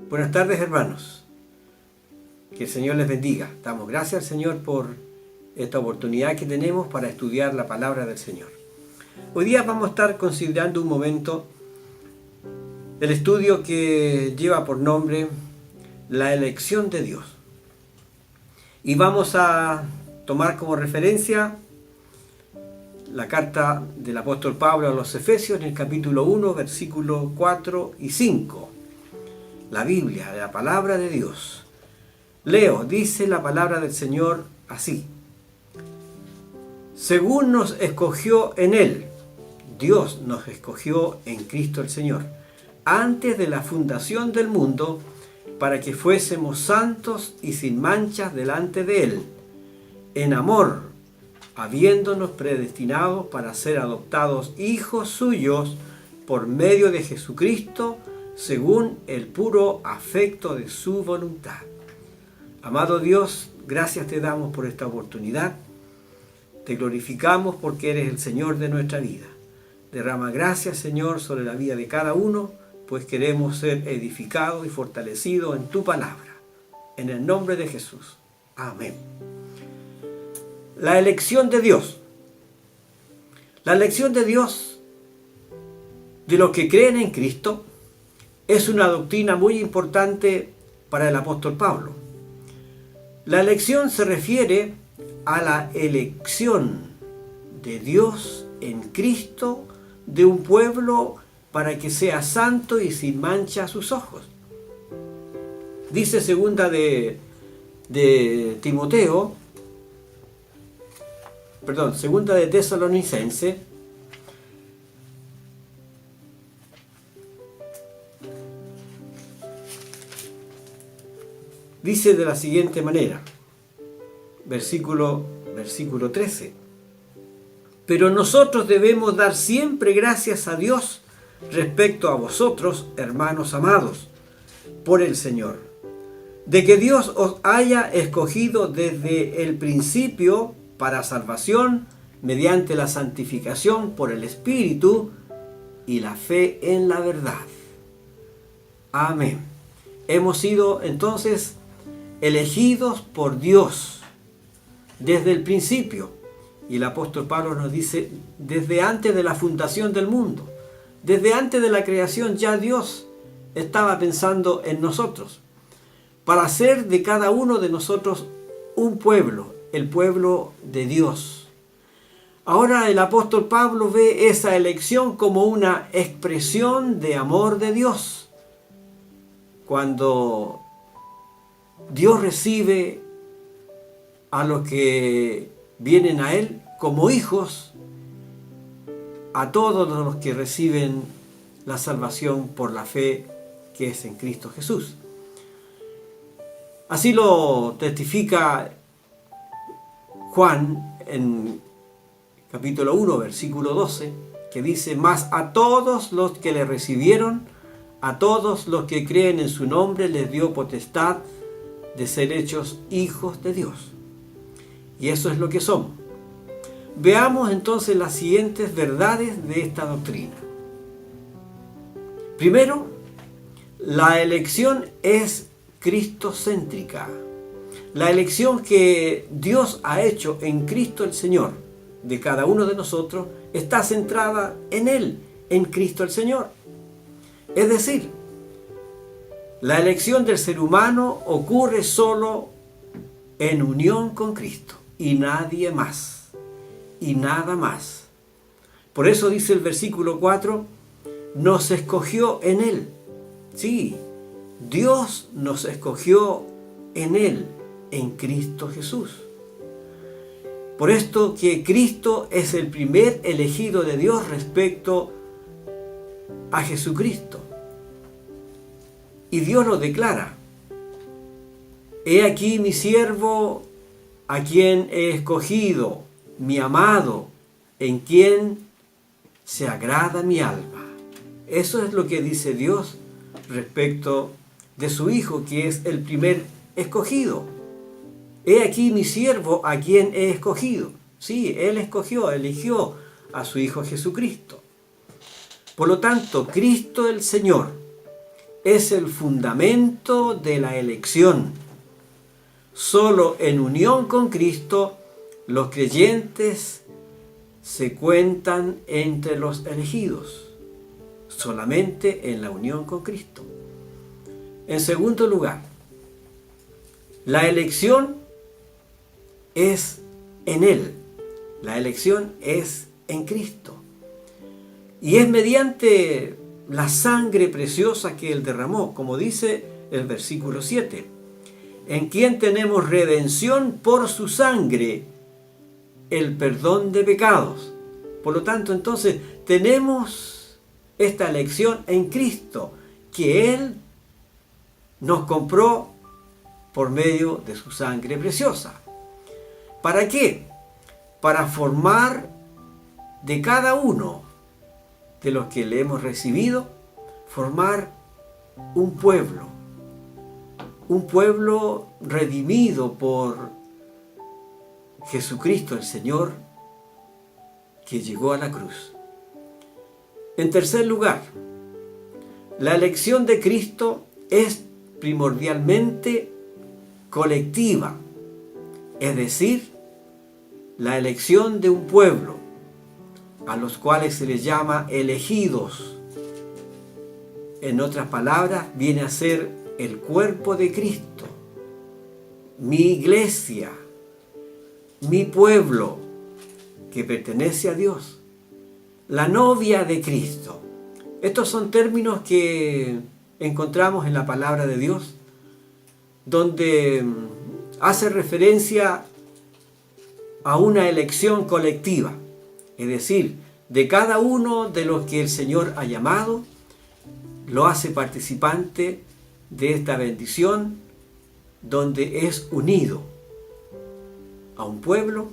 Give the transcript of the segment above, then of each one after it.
Buenas tardes, hermanos. Que el Señor les bendiga. Damos gracias al Señor por esta oportunidad que tenemos para estudiar la palabra del Señor. Hoy día vamos a estar considerando un momento el estudio que lleva por nombre la elección de Dios. Y vamos a tomar como referencia la carta del apóstol Pablo a los Efesios en el capítulo 1, versículos 4 y 5. La Biblia, la palabra de Dios. Leo, dice la palabra del Señor así. Según nos escogió en Él, Dios nos escogió en Cristo el Señor, antes de la fundación del mundo, para que fuésemos santos y sin manchas delante de Él, en amor, habiéndonos predestinado para ser adoptados hijos suyos por medio de Jesucristo, según el puro afecto de su voluntad. Amado Dios, gracias te damos por esta oportunidad. Te glorificamos porque eres el Señor de nuestra vida. Derrama gracias, Señor, sobre la vida de cada uno, pues queremos ser edificados y fortalecidos en tu palabra. En el nombre de Jesús. Amén. La elección de Dios. La elección de Dios de los que creen en Cristo es una doctrina muy importante para el apóstol Pablo. La elección se refiere a la elección de Dios en Cristo de un pueblo para que sea santo y sin mancha a sus ojos. Dice segunda de Tesalonicenses, dice de la siguiente manera, versículo 13. Pero nosotros debemos dar siempre gracias a Dios respecto a vosotros, hermanos amados, por el Señor, de que Dios os haya escogido desde el principio para salvación mediante la santificación por el Espíritu y la fe en la verdad. Amén. Hemos sido entonces elegidos por Dios desde el principio. Y el apóstol Pablo nos dice, desde antes de la fundación del mundo, desde antes de la creación ya Dios estaba pensando en nosotros, para hacer de cada uno de nosotros un pueblo, el pueblo de Dios. Ahora el apóstol Pablo ve esa elección como una expresión de amor de Dios. Cuando Dios recibe a los que vienen a Él como hijos, a todos los que reciben la salvación por la fe que es en Cristo Jesús. Así lo testifica Juan en capítulo 1, versículo 12, que dice, mas a todos los que le recibieron, a todos los que creen en su nombre, les dio potestad de ser hechos hijos de Dios. Y eso es lo que somos. Veamos entonces las siguientes verdades de esta doctrina. Primero, la elección es cristocéntrica. La elección que Dios ha hecho en Cristo el Señor de cada uno de nosotros está centrada en Él, en Cristo el Señor. Es decir, la elección del ser humano ocurre solo en unión con Cristo y nadie más y nada más. Por eso dice el versículo 4, nos escogió en Él. Sí, Dios nos escogió en Él, en Cristo Jesús. Por esto que Cristo es el primer elegido de Dios respecto a Jesucristo. Y Dios lo declara. He aquí mi siervo, a quien he escogido, mi amado, en quien se agrada mi alma. Eso es lo que dice Dios respecto de su Hijo, que es el primer escogido. He aquí mi siervo, a quien he escogido. Sí, Él eligió a su Hijo Jesucristo. Por lo tanto, Cristo el Señor es el fundamento de la elección. Solo en unión con Cristo los creyentes se cuentan entre los elegidos. Solamente en la unión con Cristo. En segundo lugar, la elección es en Él. La elección es en Cristo. Y es mediante la sangre preciosa que Él derramó, como dice el versículo 7, en quien tenemos redención por su sangre, el perdón de pecados. Por lo tanto, entonces, tenemos esta elección en Cristo, que Él nos compró por medio de su sangre preciosa. ¿Para qué? Para formar de cada uno de los que le hemos recibido, formar un pueblo redimido por Jesucristo el Señor, que llegó a la cruz. En tercer lugar, la elección de Cristo es primordialmente colectiva, es decir, la elección de un pueblo, a los cuales se les llama elegidos. En otras palabras, viene a ser el cuerpo de Cristo, mi iglesia, mi pueblo, que pertenece a Dios, la novia de Cristo. Estos son términos que encontramos en la palabra de Dios, donde hace referencia a una elección colectiva, es decir, de cada uno de los que el Señor ha llamado, lo hace participante de esta bendición, donde es unido a un pueblo,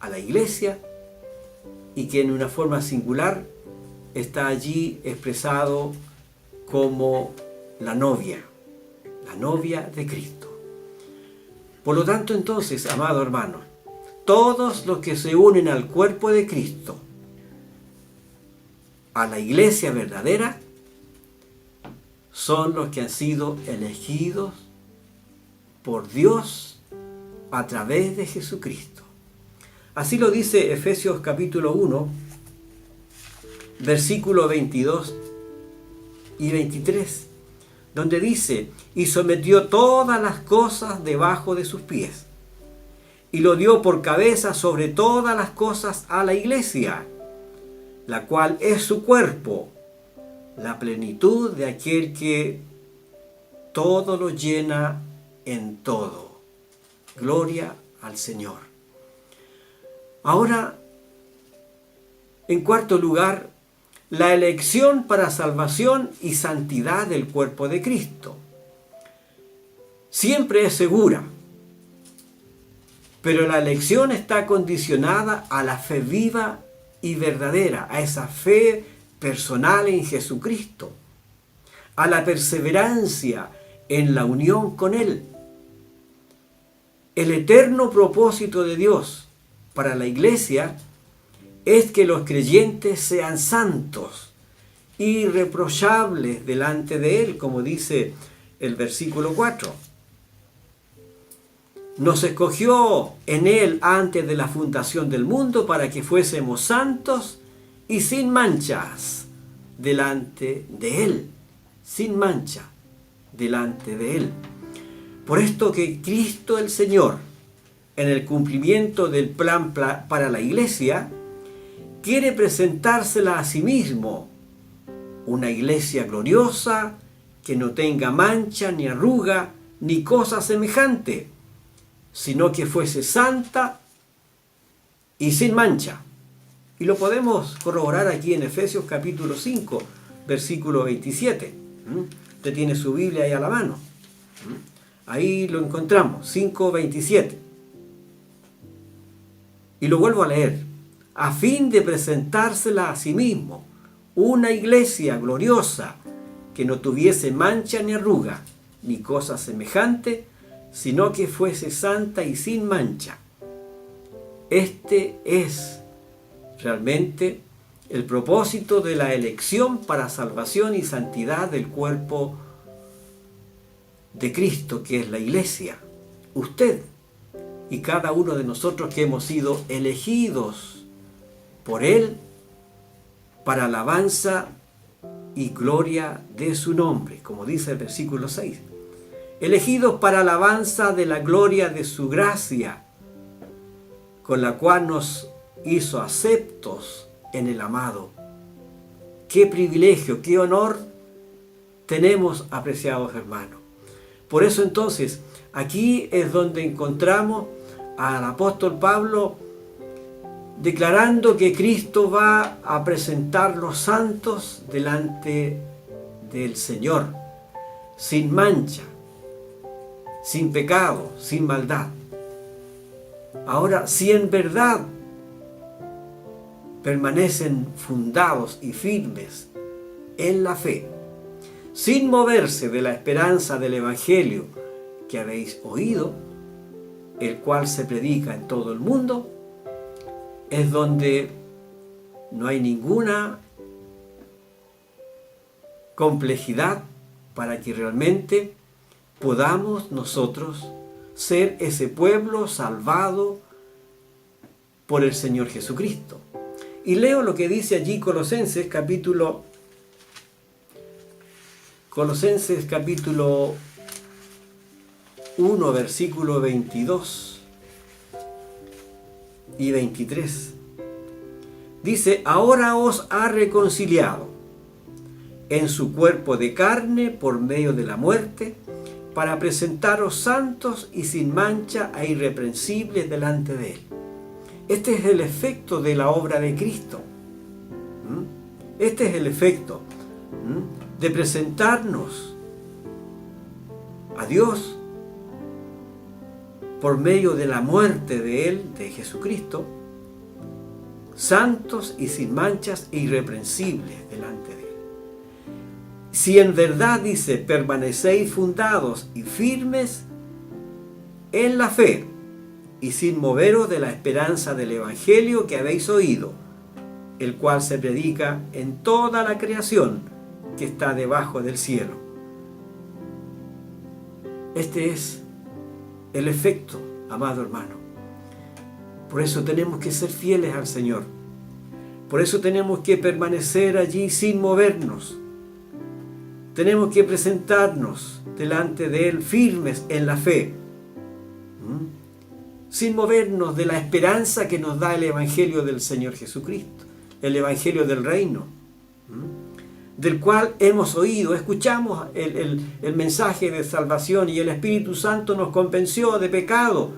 a la iglesia, y que en una forma singular está allí expresado como la novia de Cristo. Por lo tanto, entonces, amado hermano, todos los que se unen al cuerpo de Cristo, a la iglesia verdadera, son los que han sido elegidos por Dios a través de Jesucristo. Así lo dice Efesios capítulo 1, versículos 22 y 23, donde dice: y sometió todas las cosas debajo de sus pies, y lo dio por cabeza sobre todas las cosas a la iglesia, la cual es su cuerpo, la plenitud de aquel que todo lo llena en todo. Gloria al Señor. Ahora, en cuarto lugar, la elección para salvación y santidad del cuerpo de Cristo. Siempre es segura, pero la elección está condicionada a la fe viva y verdadera, a esa fe personal en Jesucristo, a la perseverancia en la unión con Él. El eterno propósito de Dios para la iglesia es que los creyentes sean santos, irreprochables delante de Él, como dice el versículo 4. Nos escogió en Él antes de la fundación del mundo para que fuésemos santos y sin manchas delante de Él. Sin mancha delante de Él. Por esto que Cristo el Señor, en el cumplimiento del plan para la iglesia, quiere presentársela a sí mismo, una iglesia gloriosa, que no tenga mancha, ni arruga, ni cosa semejante, sino que fuese santa y sin mancha. Y lo podemos corroborar aquí en Efesios capítulo 5, versículo 27. Usted tiene su Biblia ahí a la mano. Ahí lo encontramos, 5:27. Y lo vuelvo a leer. A fin de presentársela a sí mismo, una iglesia gloriosa, que no tuviese mancha ni arruga, ni cosa semejante, sino que fuese santa y sin mancha. Este es realmente el propósito de la elección para salvación y santidad del cuerpo de Cristo, que es la iglesia. Usted y cada uno de nosotros que hemos sido elegidos por Él para alabanza y gloria de su nombre, como dice el versículo 6. Elegidos para alabanza de la gloria de su gracia, con la cual nos hizo aceptos en el amado. Qué privilegio, qué honor tenemos, apreciados hermanos. Por eso entonces, aquí es donde encontramos al apóstol Pablo declarando que Cristo va a presentar los santos delante del Señor, sin mancha, sin pecado, sin maldad. Ahora, si en verdad permanecen fundados y firmes en la fe, sin moverse de la esperanza del Evangelio que habéis oído, el cual se predica en todo el mundo, es donde no hay ninguna complejidad para que realmente podamos nosotros ser ese pueblo salvado por el Señor Jesucristo. Y leo lo que dice allí Colosenses capítulo 1, versículo 22 y 23. Dice: ahora os ha reconciliado en su cuerpo de carne por medio de la muerte, para presentaros santos y sin mancha e irreprensibles delante de Él. Este es el efecto de la obra de Cristo. Este es el efecto de presentarnos a Dios por medio de la muerte de Él, de Jesucristo, santos y sin manchas e irreprensibles delante de Él. Si en verdad, dice, permanecéis fundados y firmes en la fe, y sin moveros de la esperanza del Evangelio que habéis oído, el cual se predica en toda la creación que está debajo del cielo. Este es el efecto, amado hermano. Por eso tenemos que ser fieles al Señor. Por eso tenemos que permanecer allí sin movernos. Tenemos que presentarnos delante de Él firmes en la fe, sin movernos de la esperanza que nos da el Evangelio del Señor Jesucristo, el Evangelio del reino, del cual hemos oído, escuchamos el mensaje de salvación, y el Espíritu Santo nos convenció de pecado,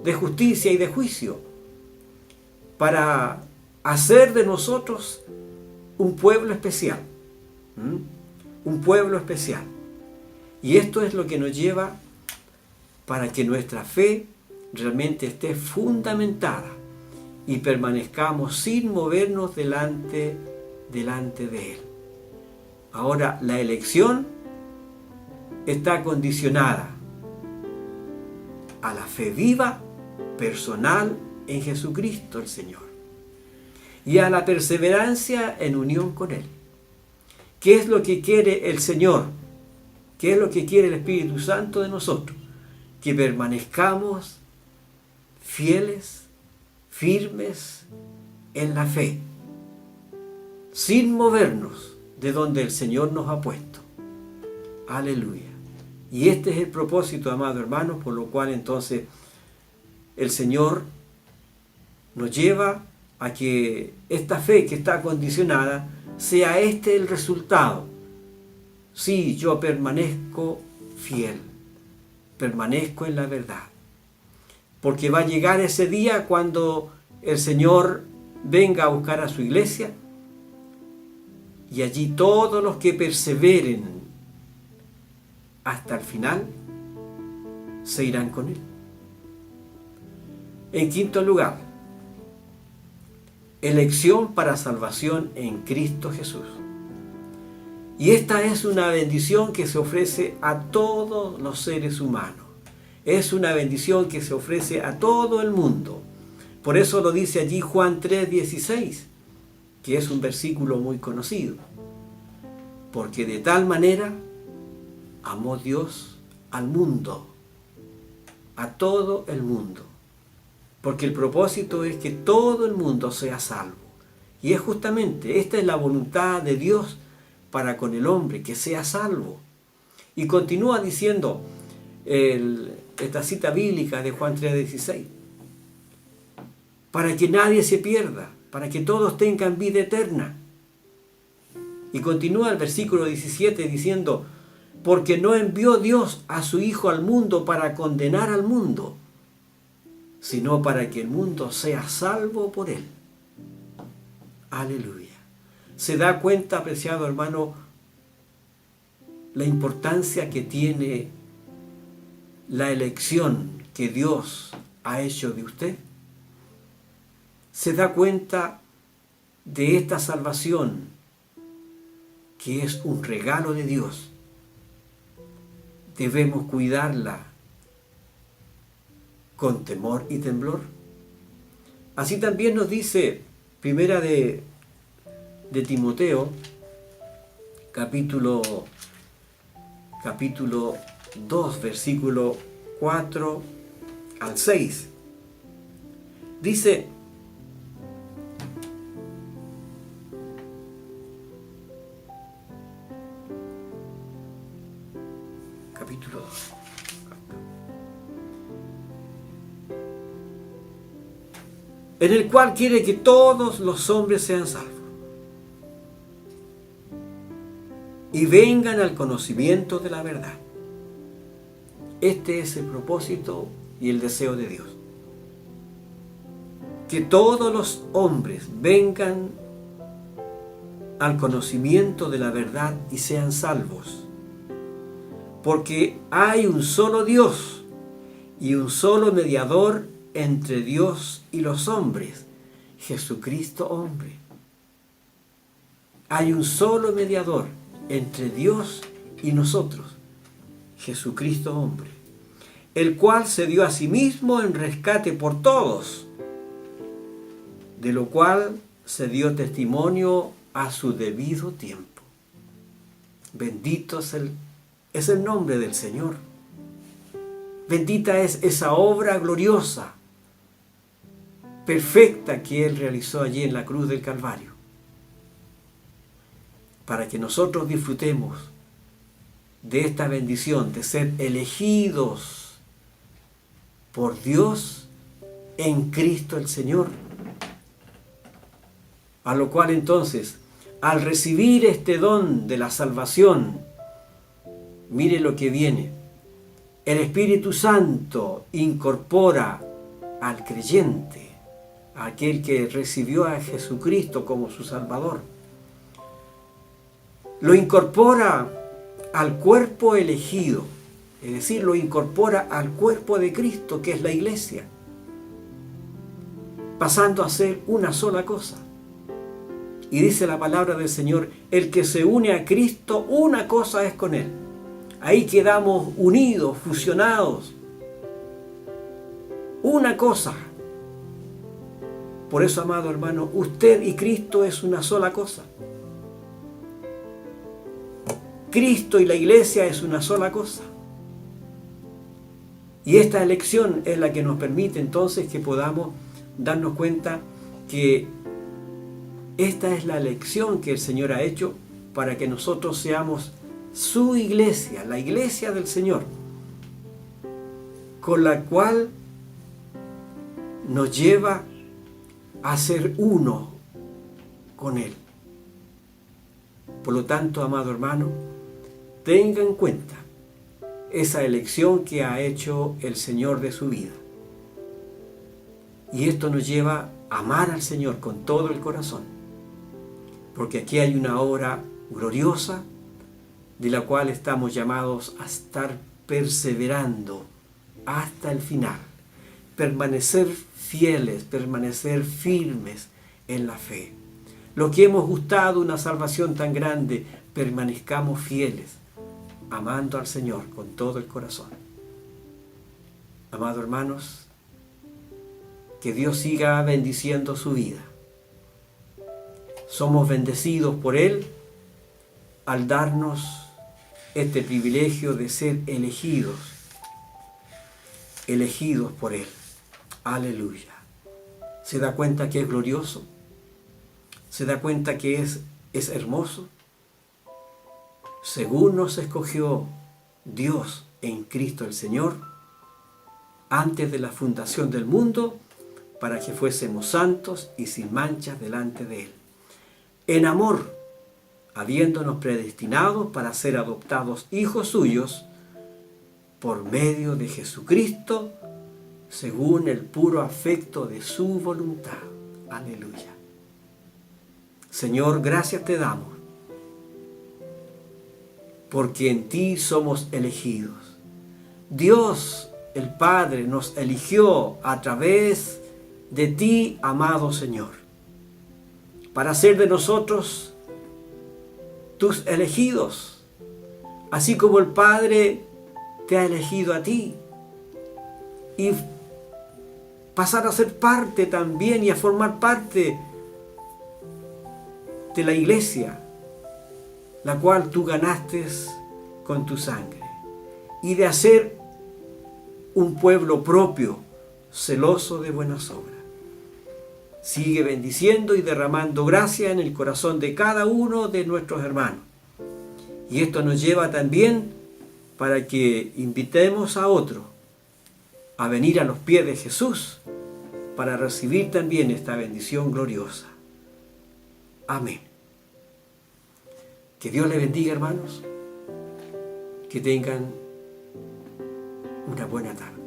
de justicia y de juicio, para hacer de nosotros un pueblo especial. Un pueblo especial. Y esto es lo que nos lleva para que nuestra fe realmente esté fundamentada y permanezcamos sin movernos delante de Él. Ahora, la elección está condicionada a la fe viva, personal en Jesucristo el Señor, y a la perseverancia en unión con Él. ¿Qué es lo que quiere el Señor? ¿Qué es lo que quiere el Espíritu Santo de nosotros? Que permanezcamos fieles, firmes en la fe, sin movernos de donde el Señor nos ha puesto. Aleluya. Y este es el propósito, amado hermano, por lo cual entonces el Señor nos lleva a que esta fe que está condicionada sea este el resultado. Sí, yo permanezco fiel, permanezco en la verdad, porque va a llegar ese día cuando el Señor venga a buscar a su iglesia, y allí todos los que perseveren hasta el final se irán con Él. En quinto lugar, elección para salvación en Cristo Jesús. Y esta es una bendición que se ofrece a todos los seres humanos. Es una bendición que se ofrece a todo el mundo. Por eso lo dice allí Juan 3:16. que es un versículo muy conocido. Porque de tal manera amó Dios al mundo, a todo el mundo. Porque el propósito es que todo el mundo sea salvo. Y es justamente, esta es la voluntad de Dios para con el hombre, que sea salvo. Y continúa diciendo esta cita bíblica de Juan 3:16. Para que nadie se pierda, para que todos tengan vida eterna. Y continúa el versículo 17 diciendo, porque no envió Dios a su Hijo al mundo para condenar al mundo, sino para que el mundo sea salvo por él. Aleluya. ¿Se da cuenta, apreciado hermano, la importancia que tiene la elección que Dios ha hecho de usted? ¿Se da cuenta de esta salvación que es un regalo de Dios? Debemos cuidarla con temor y temblor. Así también nos dice Primera de Timoteo, capítulo 2, versículo 4 al 6. Dice, capítulo 2, en el cual quiere que todos los hombres sean salvos y vengan al conocimiento de la verdad. Este es el propósito y el deseo de Dios. Que todos los hombres vengan al conocimiento de la verdad y sean salvos. Porque hay un solo Dios y un solo mediador entre Dios y los hombres, Jesucristo hombre. Hay un solo mediador entre Dios y nosotros, Jesucristo hombre, el cual se dio a sí mismo en rescate por todos, de lo cual se dio testimonio a su debido tiempo. Bendito es el nombre del Señor. Bendita es esa obra gloriosa, perfecta que Él realizó allí en la cruz del Calvario, para que nosotros disfrutemos de esta bendición de ser elegidos por Dios en Cristo el Señor. A lo cual entonces, al recibir este don de la salvación, mire lo que viene. El Espíritu Santo incorpora al creyente, a aquel que recibió a Jesucristo como su Salvador. Lo incorpora al cuerpo elegido, es decir, lo incorpora al cuerpo de Cristo, que es la iglesia, pasando a ser una sola cosa. Y dice la palabra del Señor, el que se une a Cristo, una cosa es con Él. Ahí quedamos unidos, fusionados. Una cosa. Por eso, amado hermano, usted y Cristo es una sola cosa. Cristo y la iglesia es una sola cosa. Y esta elección es la que nos permite entonces que podamos darnos cuenta que esta es la elección que el Señor ha hecho para que nosotros seamos su iglesia, la iglesia del Señor, con la cual nos lleva a ser uno con Él. Por lo tanto, amado hermano, tenga en cuenta esa elección que ha hecho el Señor de su vida. Y esto nos lleva a amar al Señor con todo el corazón, porque aquí hay una obra gloriosa de la cual estamos llamados a estar perseverando hasta el final, permanecer fieles, permanecer firmes en la fe. Lo que hemos gustado, una salvación tan grande, permanezcamos fieles, amando al Señor con todo el corazón. Amados hermanos, que Dios siga bendiciendo su vida, Somos bendecidos por Él al darnos este privilegio de ser elegidos por Él. Aleluya. ¿Se da cuenta que es glorioso? ¿Se da cuenta que es hermoso? Según nos escogió Dios en Cristo el Señor, antes de la fundación del mundo, para que fuésemos santos y sin manchas delante de Él. En amor, habiéndonos predestinados para ser adoptados hijos suyos, por medio de Jesucristo, según el puro afecto de su voluntad. Aleluya. Señor, gracias te damos, porque en ti somos elegidos. Dios, el Padre, nos eligió a través de ti, amado Señor, para hacer de nosotros tus elegidos, así como el Padre te ha elegido a ti, y pasar a ser parte también y a formar parte de la iglesia, la cual tú ganaste con tu sangre, y de hacer un pueblo propio, celoso de buenas obras. Sigue bendiciendo y derramando gracia en el corazón de cada uno de nuestros hermanos. Y esto nos lleva también para que invitemos a otros a venir a los pies de Jesús para recibir también esta bendición gloriosa. Amén. Que Dios les bendiga, hermanos. Que tengan una buena tarde.